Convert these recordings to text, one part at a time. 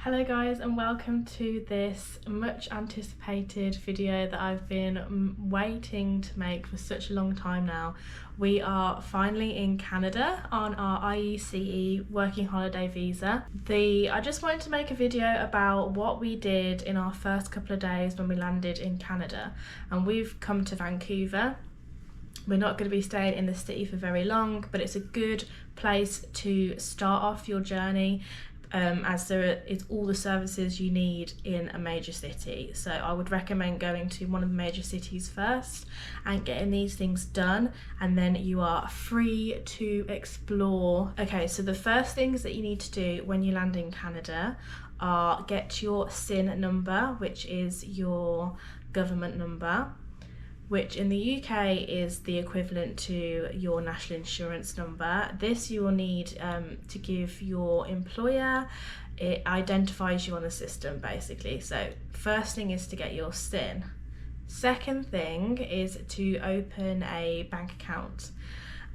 Hello guys, and welcome to this much anticipated video that I've been waiting to make for such a long time now. We are finally in Canada on our IECE working holiday visa. I just wanted to make a video about what we did in our first couple of days when we landed in Canada, and we've come to Vancouver. We're not going to be staying in the city for very long, but it's a good place to start off your journey, as there is all the services you need in a major city. So I would recommend going to one of the major cities first and getting these things done, and then you are free to explore. Okay, so the first things that you need to do when you land in Canada are get your SIN number, which is your government number, which in the UK is the equivalent to your national insurance number. This you will need to give your employer. It identifies you on the system basically. So first thing is to get your SIN. Second thing is to open a bank account.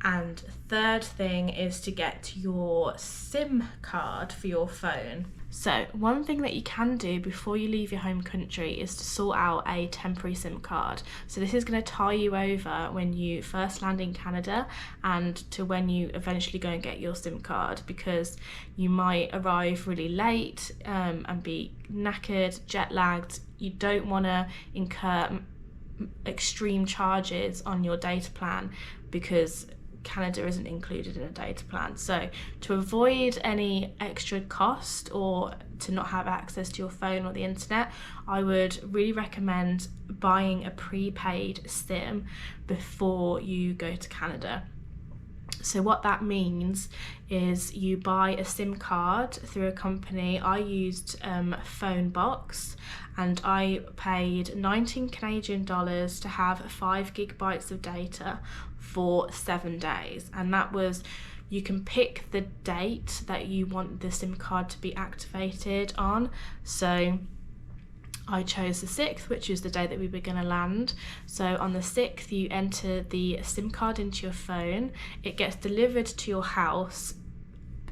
And third thing is to get your SIM card for your phone. So one thing that you can do before you leave your home country is to sort out a temporary SIM card. So this is going to tie you over when you first land in Canada and to when you eventually go and get your SIM card, because you might arrive really late and be knackered, jet lagged. You don't want to incur extreme charges on your data plan because Canada isn't included in a data plan. So to avoid any extra cost or to not have access to your phone or the internet, I would really recommend buying a prepaid SIM before you go to Canada. So what that means is you buy a SIM card through a company. I used Phonebox, and I paid 19 Canadian dollars to have 5 gigabytes of data for 7 days. And that was, you can pick the date that you want the SIM card to be activated on. So I chose the 6th, which is the day that we were going to land. So on the 6th, you enter the SIM card into your phone. It gets delivered to your house,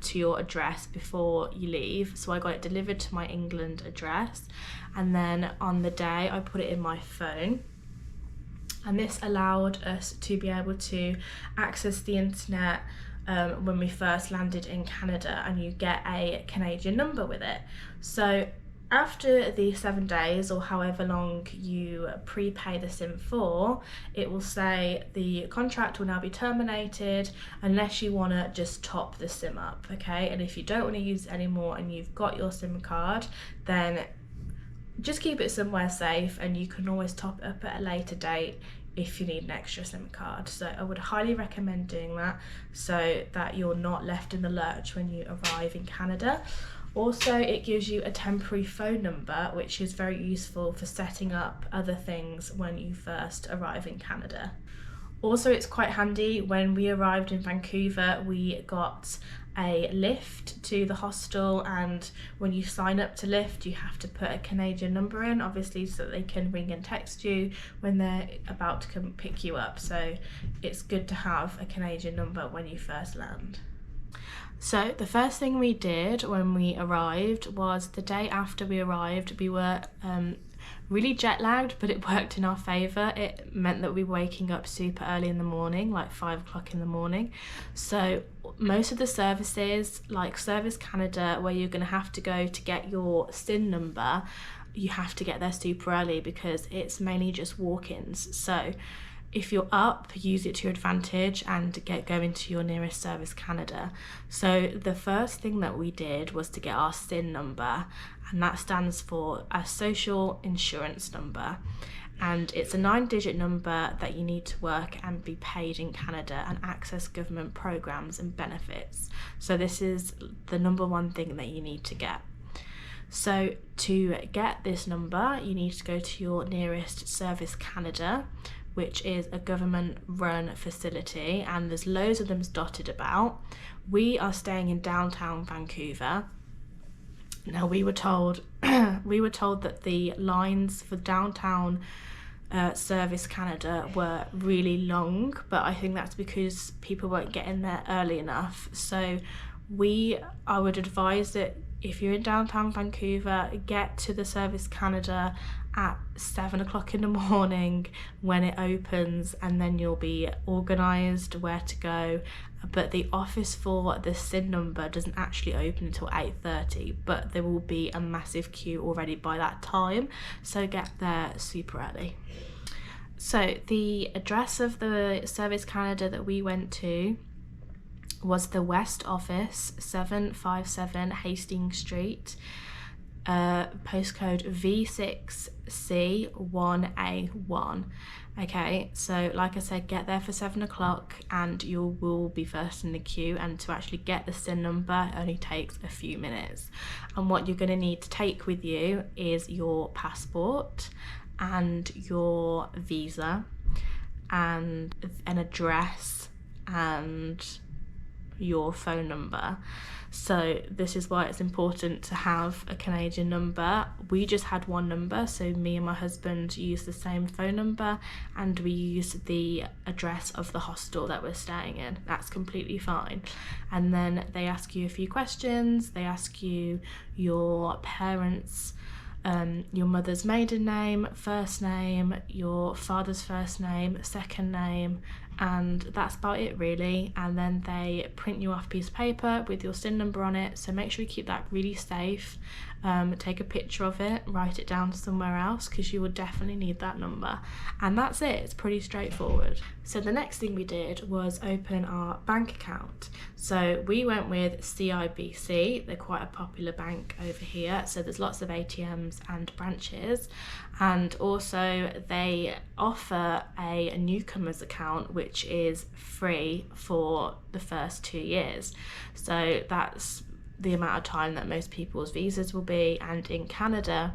to your address before you leave. So I got it delivered to my England address. And then on the day, I put it in my phone. And this allowed us to be able to access the internet when we first landed in Canada, and you get a Canadian number with it. So after the 7 days, or however long you prepay the SIM for, it will say the contract will now be terminated unless you want to just top the SIM up, okay? And if you don't want to use it anymore and you've got your SIM card, then just keep it somewhere safe, and you can always top it up at a later date if you need an extra SIM card. So I would highly recommend doing that so that you're not left in the lurch when you arrive in Canada. Also, it gives you a temporary phone number, which is very useful for setting up other things when you first arrive in Canada. Also, it's quite handy. When we arrived in Vancouver, we got a lift to the hostel, and when you sign up to lift, you have to put a Canadian number in, obviously, so that they can ring and text you when they're about to come pick you up. So it's good to have a Canadian number when you first land. So the first thing we did when we arrived was, the day after we arrived, we were really jet lagged, but it worked in our favour. It meant that we were waking up super early in the morning, like 5 o'clock in the morning. So most of the services, like Service Canada, where you're going to have to go to get your SIN number, you have to get there super early because it's mainly just walk-ins. So if you're up, use it to your advantage and get going to your nearest Service Canada. So the first thing that we did was to get our SIN number, and that stands for a social insurance number. And it's a 9-digit number that you need to work and be paid in Canada and access government programs and benefits. So this is the number one thing that you need to get. So to get this number, you need to go to your nearest Service Canada, which is a government-run facility, and there's loads of them dotted about. We are staying in downtown Vancouver. Now we were told that the lines for downtown Service Canada were really long, but I think that's because people weren't getting there early enough. So I would advise that if you're in downtown Vancouver, get to the Service Canada at 7 o'clock in the morning when it opens, and then you'll be organised where to go. But the office for the SIN number doesn't actually open until 8:30, but there will be a massive queue already by that time, so get there super early. So the address of the Service Canada that we went to was the West Office, 757 Hastings Street, postcode V6C1A1. Okay, so like I said, get there for 7 o'clock and you will be first in the queue, and to actually get the SIN number only takes a few minutes. And what you're going to need to take with you is your passport and your visa and an address and your phone number. So this is why it's important to have a Canadian number. We just had one number, so me and my husband used the same phone number, and we used the address of the hostel that we're staying in. That's completely fine. And then they ask you a few questions. They ask you your parents' your mother's maiden name, first name, your father's first name, second name, and that's about it really. And then they print you off a piece of paper with your SIN number on it, so make sure you keep that really safe. Take a picture of it, write it down somewhere else, because you will definitely need that number. And that's it, it's pretty straightforward. So the next thing we did was open our bank account. So we went with CIBC. They're quite a popular bank over here, so there's lots of ATMs and branches, and also they offer a newcomer's account which is free for the first 2 years. So that's the amount of time that most people's visas will be. And in Canada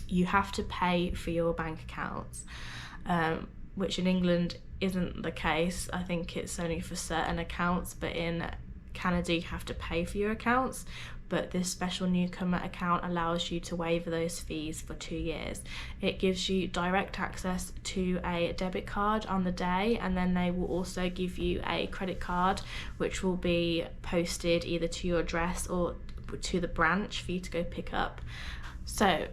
you have to pay for your bank accounts, which in England isn't the case. I think it's only for certain accounts, but in Canada you have to pay for your accounts. But this special newcomer account allows you to waive those fees for 2 years. It gives you direct access to a debit card on the day, and then they will also give you a credit card which will be posted either to your address or to the branch for you to go pick up. So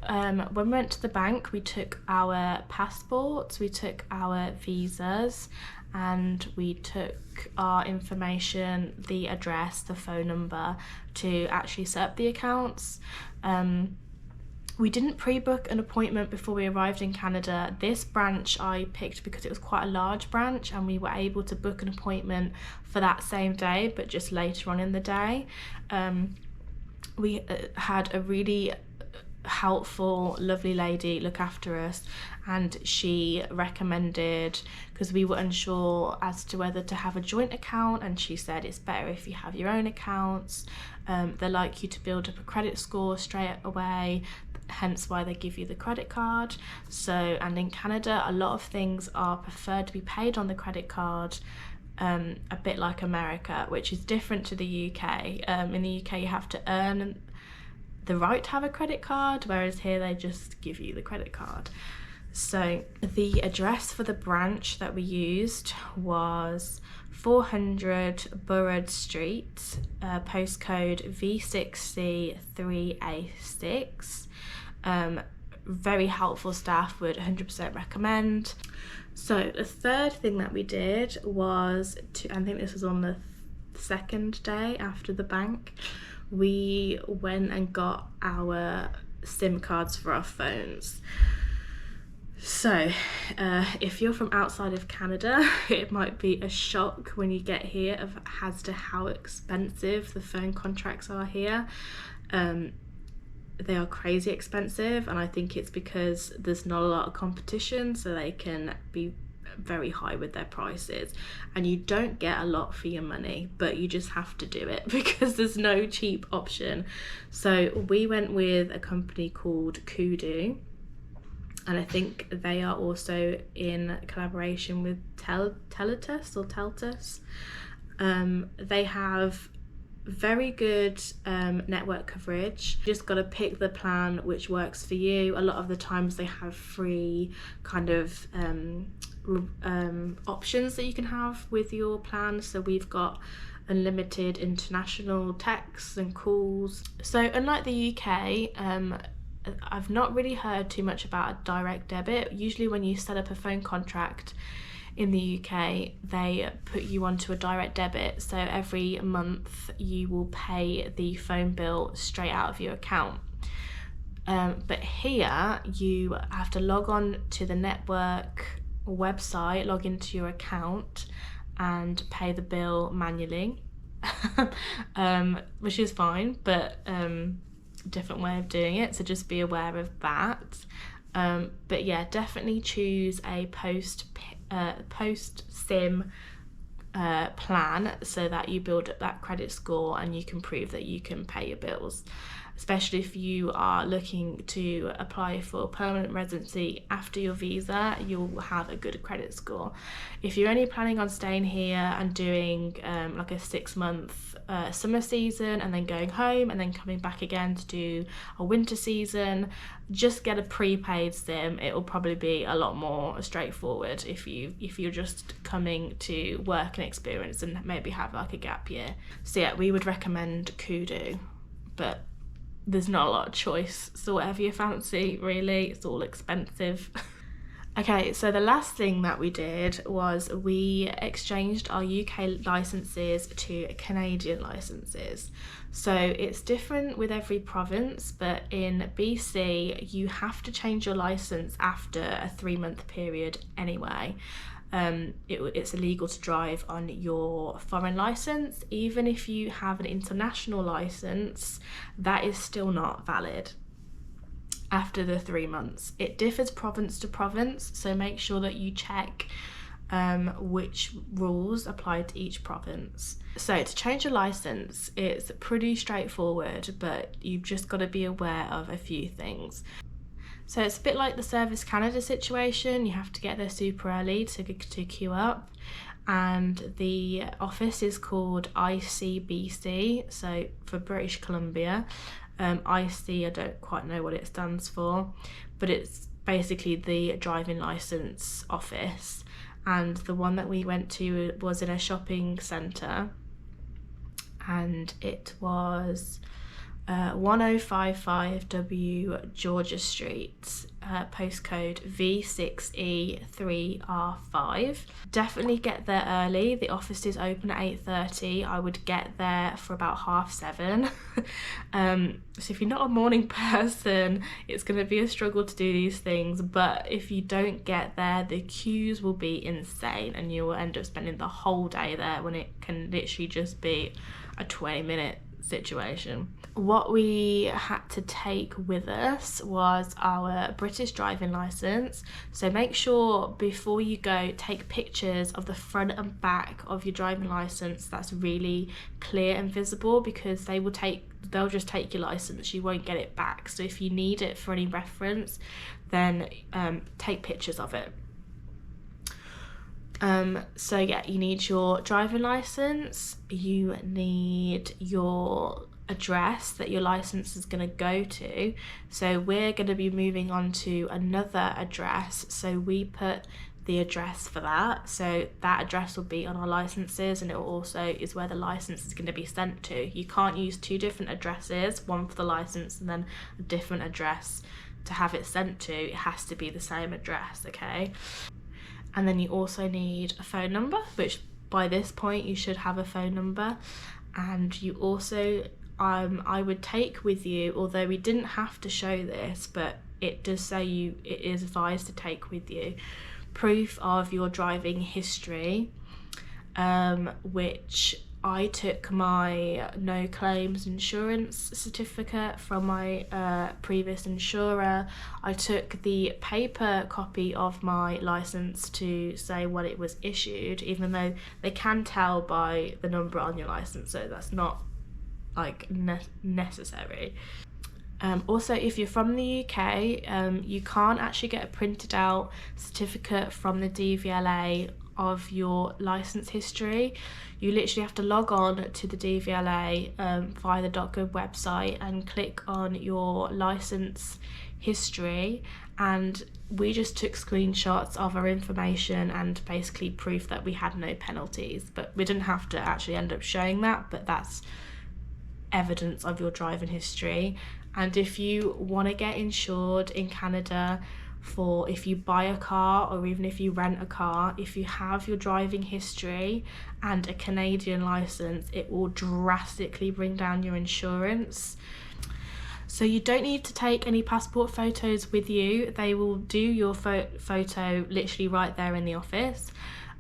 when we went to the bank, we took our passports, we took our visas, and we took our information, the address, the phone number, to actually set up the accounts. We didn't pre-book an appointment before we arrived in Canada. This branch I picked because it was quite a large branch, and we were able to book an appointment for that same day, but just later on in the day. We had a really helpful, lovely lady look after us, and she recommended, because we were unsure as to whether to have a joint account, and she said it's better if you have your own accounts. They like you to build up a credit score straight away, hence why they give you the credit card. So, and in Canada a lot of things are preferred to be paid on the credit card, a bit like America, which is different to the UK. In the UK you have to earn the right to have a credit card, whereas here they just give you the credit card. So the address for the branch that we used was 400 Burrard Street, postcode V6C3A6. Very helpful staff, would 100% recommend. So the third thing that we did was I think this was on the second day after the bank, we went and got our SIM cards for our phones. So if you're from outside of Canada, it might be a shock when you get here as to how expensive the phone contracts are here. They are crazy expensive, and I think it's because there's not a lot of competition, so they can be very high with their prices, and you don't get a lot for your money, but you just have to do it because there's no cheap option. So we went with a company called Kudu, and I think they are also in collaboration with Teltus. They have very good network coverage. You just got to pick the plan which works for you. A lot of the times they have free kind of options that you can have with your plan. So we've got unlimited international texts and calls. So unlike the UK, I've not really heard too much about a direct debit. Usually when you set up a phone contract in the UK, they put you onto a direct debit, so every month you will pay the phone bill straight out of your account. But here you have to log on to the network website, log into your account and pay the bill manually. Which is fine, but different way of doing it, so just be aware of that. But yeah, definitely choose a post SIM plan so that you build up that credit score and you can prove that you can pay your bills, especially if you are looking to apply for permanent residency after your visa. You'll have a good credit score. If you're only planning on staying here and doing like a 6-month summer season and then going home and then coming back again to do a winter season, just get a prepaid SIM. It will probably be a lot more straightforward if you're just coming to work and experience and maybe have like a gap year. So yeah, we would recommend Kudu, but there's not a lot of choice, so whatever you fancy really. It's all expensive. Okay, so the last thing that we did was we exchanged our UK licenses to Canadian licenses. So it's different with every province, but in BC you have to change your license after a 3-month period anyway. It's illegal to drive on your foreign license. Even if you have an international license, that is still not valid after the 3 months. It differs province to province, so make sure that you check which rules apply to each province. So to change your license, it's pretty straightforward, but you've just got to be aware of a few things. So it's a bit like the Service Canada situation. You have to get there super early to queue up, and the office is called ICBC, so for British Columbia. IC, I don't quite know what it stands for, but it's basically the driving license office. And the one that we went to was in a shopping centre, and it was 1055W Georgia Street, postcode V6E3R5. Definitely get there early. The office is open at 8:30. I would get there for about 7:30. So if you're not a morning person, it's going to be a struggle to do these things, but if you don't get there, the queues will be insane and you will end up spending the whole day there when it can literally just be a 20-minute situation. What we had to take with us was our British driving licence. So make sure before you go, take pictures of the front and back of your driving licence that's really clear and visible, because they'll just take your licence, you won't get it back. So if you need it for any reference, then take pictures of it. So yeah, you need your driving licence, you need your address that your license is going to go to. So we're going to be moving on to another address, so we put the address for that. So that address will be on our licenses, and it also is where the license is going to be sent to. You can't use 2 different addresses, one for the license and then a different address to have it sent to. It has to be the same address, okay? And then you also need a phone number, which by this point you should have a phone number. And you also, I would take with you, although we didn't have to show this, but it does say it is advised to take with you, proof of your driving history, which I took my no claims insurance certificate from my previous insurer. I took the paper copy of my license to say when it was issued, even though they can tell by the number on your license, so that's not like necessary. Also, if you're from the UK, you can't actually get a printed out certificate from the DVLA of your license history. You literally have to log on to the DVLA via the .gov website and click on your license history, and we just took screenshots of our information and basically proof that we had no penalties, but we didn't have to actually end up showing that, but that's evidence of your driving history. And if you want to get insured in Canada, for if you buy a car or even if you rent a car, if you have your driving history and a Canadian license, it will drastically bring down your insurance. So you don't need to take any passport photos with you. They will do your photo literally right there in the office.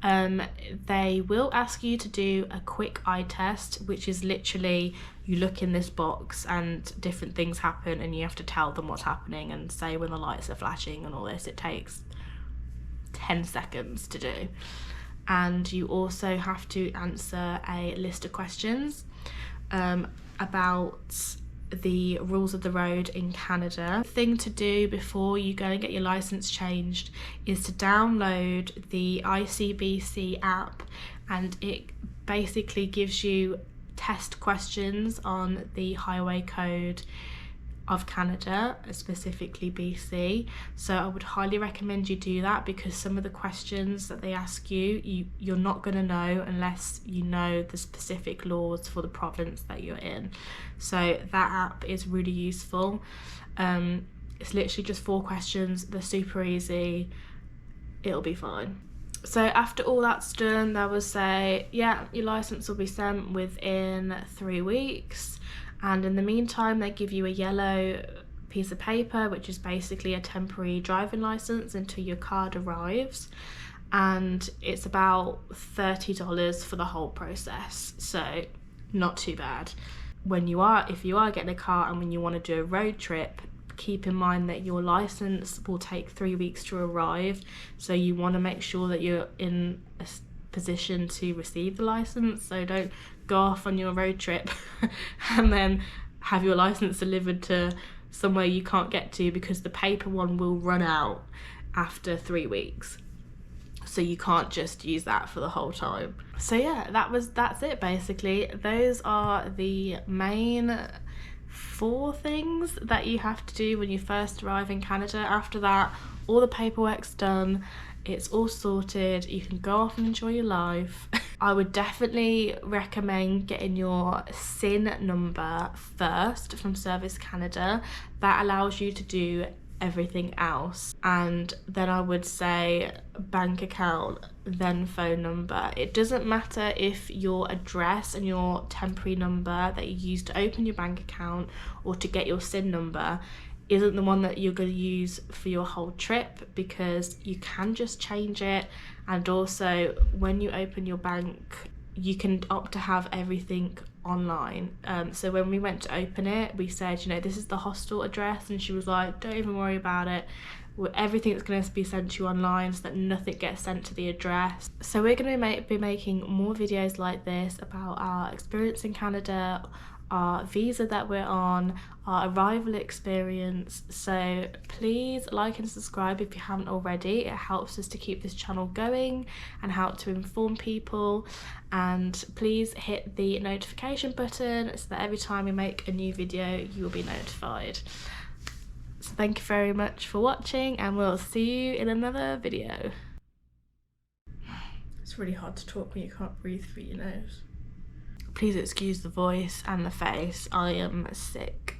They will ask you to do a quick eye test, which is literally you look in this box and different things happen and you have to tell them what's happening and say when the lights are flashing and all this. It takes 10 seconds to do. And you also have to answer a list of questions about the rules of the road in Canada. The thing to do before you go and get your license changed is to download the ICBC app, and it basically gives you test questions on the highway code of Canada, specifically BC. So I would highly recommend you do that, because some of the questions that they ask you're not going to know unless you know the specific laws for the province that you're in. So that app is really useful. It's literally just 4 questions. They're super easy. It'll be fine. So after all that's done, they will say, yeah, your license will be sent within 3 weeks. And in the meantime, they give you a yellow piece of paper, which is basically a temporary driving license until your card arrives. And it's about $30 for the whole process. So not too bad. If you are getting a car and when you want to do a road trip, keep in mind that your license will take 3 weeks to arrive. So you want to make sure that you're in a position to receive the license. So don't go off on your road trip and then have your license delivered to somewhere you can't get to, because the paper one will run out after 3 weeks. So you can't just use that for the whole time. So yeah, that's it basically. Those are the main 4 things that you have to do when you first arrive in Canada. After that, all the paperwork's done. It's all sorted. You can go off and enjoy your life. I would definitely recommend getting your SIN number first from Service Canada. That allows you to do everything else. And then I would say bank account, then phone number. It doesn't matter if your address and your temporary number that you use to open your bank account or to get your SIN number isn't the one that you're going to use for your whole trip, because you can just change it. And also when you open your bank, you can opt to have everything online. So when we went to open it, we said, this is the hostel address, and she was like, don't even worry about it, everything's going to be sent to you online, so that nothing gets sent to the address. So we're going to be making more videos like this about our experience in Canada, our visa that we're on, our arrival experience. So please like and subscribe if you haven't already. It helps us to keep this channel going and help to inform people. And please hit the notification button so that every time we make a new video you will be notified. So thank you very much for watching, and we'll see you in another video. It's really hard to talk when you can't breathe through your nose. Please excuse the voice and the face. I am sick.